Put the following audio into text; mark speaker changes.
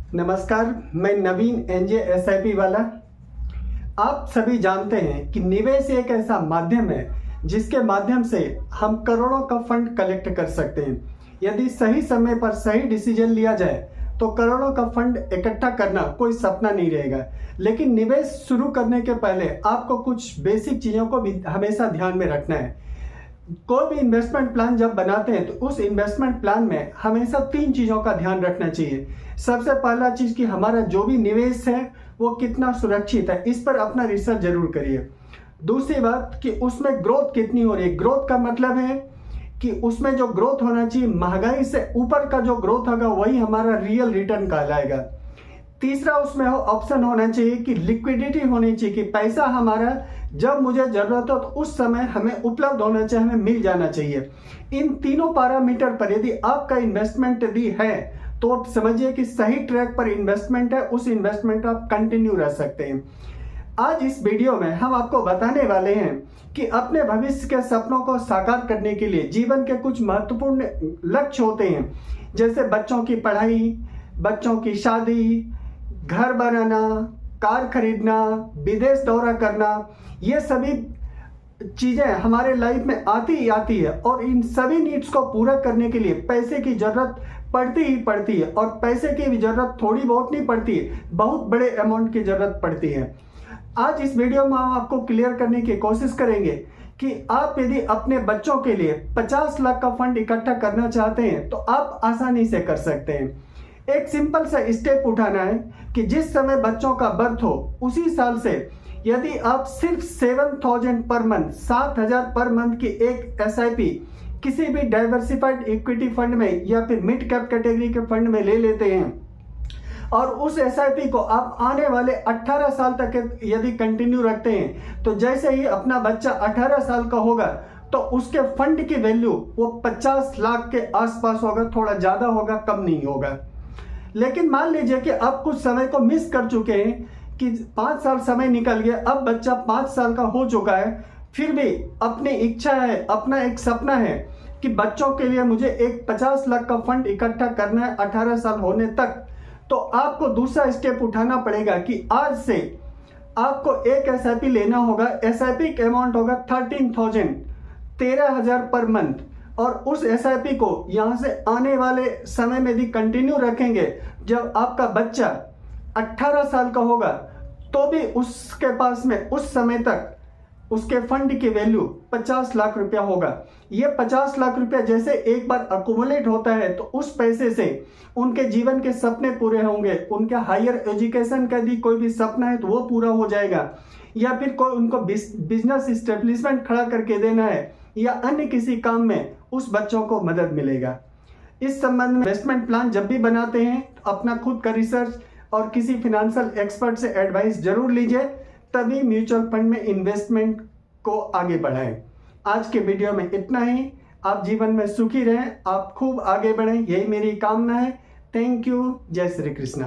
Speaker 1: नमस्कार, मैं नवीन NJ SIP वाला। आप सभी जानते हैं कि निवेश एक ऐसा माध्यम है जिसके माध्यम से हम करोड़ों का फंड कलेक्ट कर सकते हैं। यदि सही समय पर सही डिसीजन लिया जाए तो करोड़ों का फंड इकट्ठा करना कोई सपना नहीं रहेगा। लेकिन निवेश शुरू करने के पहले आपको कुछ बेसिक चीज़ों को भी हमेशा ध्यान में रखना है। कोई भी इन्वेस्टमेंट प्लान जब बनाते हैं तो उस इन्वेस्टमेंट प्लान में हमेशा 3 चीज़ों का ध्यान रखना चाहिए। सबसे पहला चीज़ कि हमारा जो भी निवेश है वो कितना सुरक्षित है, इस पर अपना रिसर्च जरूर करिए। दूसरी बात कि उसमें ग्रोथ कितनी हो रही है। ग्रोथ का मतलब है कि उसमें जो ग्रोथ होना चाहिए, महंगाई से ऊपर का जो ग्रोथ होगा वही हमारा रियल रिटर्न कहलाएगा। तीसरा उसमें ऑप्शन होना चाहिए कि लिक्विडिटी होनी चाहिए, कि पैसा हमारा जब मुझे जरूरत हो तो उस समय हमें उपलब्ध होना चाहिए, हमें मिल जाना चाहिए। इन तीनों पैरामीटर पर यदि आपका इन्वेस्टमेंट यदि है तो आप समझिए कि सही ट्रैक पर इन्वेस्टमेंट है, उस इन्वेस्टमेंट आप कंटिन्यू रह सकते हैं। आज इस वीडियो में हम आपको बताने वाले हैं कि अपने भविष्य के सपनों को साकार करने के लिए जीवन के कुछ महत्वपूर्ण लक्ष्य होते हैं, जैसे बच्चों की पढ़ाई, बच्चों की शादी, घर बनाना, कार खरीदना, विदेश दौरा करना। ये सभी चीज़ें हमारे लाइफ में आती ही आती है और इन सभी नीड्स को पूरा करने के लिए पैसे की ज़रूरत पड़ती ही पड़ती है। और पैसे की भी ज़रूरत थोड़ी बहुत नहीं पड़ती है, बहुत बड़े अमाउंट की ज़रूरत पड़ती है। आज इस वीडियो में हम आपको क्लियर करने की कोशिश करेंगे कि आप यदि अपने बच्चों के लिए 50 लाख का फंड इकट्ठा करना चाहते हैं तो आप आसानी से कर सकते हैं। एक सिंपल सा स्टेप उठाना है कि जिस समय बच्चों का बर्थ हो उसी साल से यदि आप सिर्फ 7,000 पर मंथ, 7,000 पर मंथ की एक एसआईपी किसी भी डाइवर्सिफाइड इक्विटी फंड में या फिर मिड कैप कैटेगरी के फंड में ले लेते हैं और उस एसआईपी को आप आने वाले 18 साल तक यदि कंटिन्यू रखते हैं तो जैसे ही अपना बच्चा 18 साल का होगा तो उसके फंड की वैल्यू वो 50 लाख के आसपास होगा, थोड़ा ज़्यादा होगा, कम नहीं होगा। लेकिन मान लीजिए कि आप कुछ समय को मिस कर चुके हैं कि 5 साल समय निकल गया, अब बच्चा 5 साल का हो चुका है, फिर भी अपनी इच्छा है, अपना एक सपना है कि बच्चों के लिए मुझे एक 50 लाख का फंड इकट्ठा करना है 18 साल होने तक। तो आपको दूसरा स्टेप उठाना पड़ेगा कि आज से आपको एक एसआईपी लेना होगा। एसआईपी का अमाउंट होगा 13,000 पर मंथ और उस एसआईपी को यहाँ से आने वाले समय में भी कंटिन्यू रखेंगे। जब आपका बच्चा 18 साल का होगा तो भी उसके पास में उस समय तक उसके फंड की वैल्यू 50 लाख रुपया होगा। ये 50 लाख रुपया जैसे एक बार अकुमुलेट होता है तो उस पैसे से उनके जीवन के सपने पूरे होंगे। उनके हायर एजुकेशन का भी कोई भी सपना है तो वो पूरा हो जाएगा, या फिर कोई उनको बिजनेस इस्टेब्लिशमेंट खड़ा करके देना है या अन्य किसी काम में उस बच्चों को मदद मिलेगा। इस संबंध में इन्वेस्टमेंट प्लान जब भी बनाते हैं तो अपना खुद का रिसर्च और किसी फिनेंशियल एक्सपर्ट से एडवाइस जरूर लीजिए, तभी म्यूचुअल फंड में इन्वेस्टमेंट को आगे बढ़ाएं। आज के वीडियो में इतना ही। आप जीवन में सुखी रहें, आप खूब आगे बढ़ें, यही मेरी कामना है। Thank you. जय श्री कृष्णा।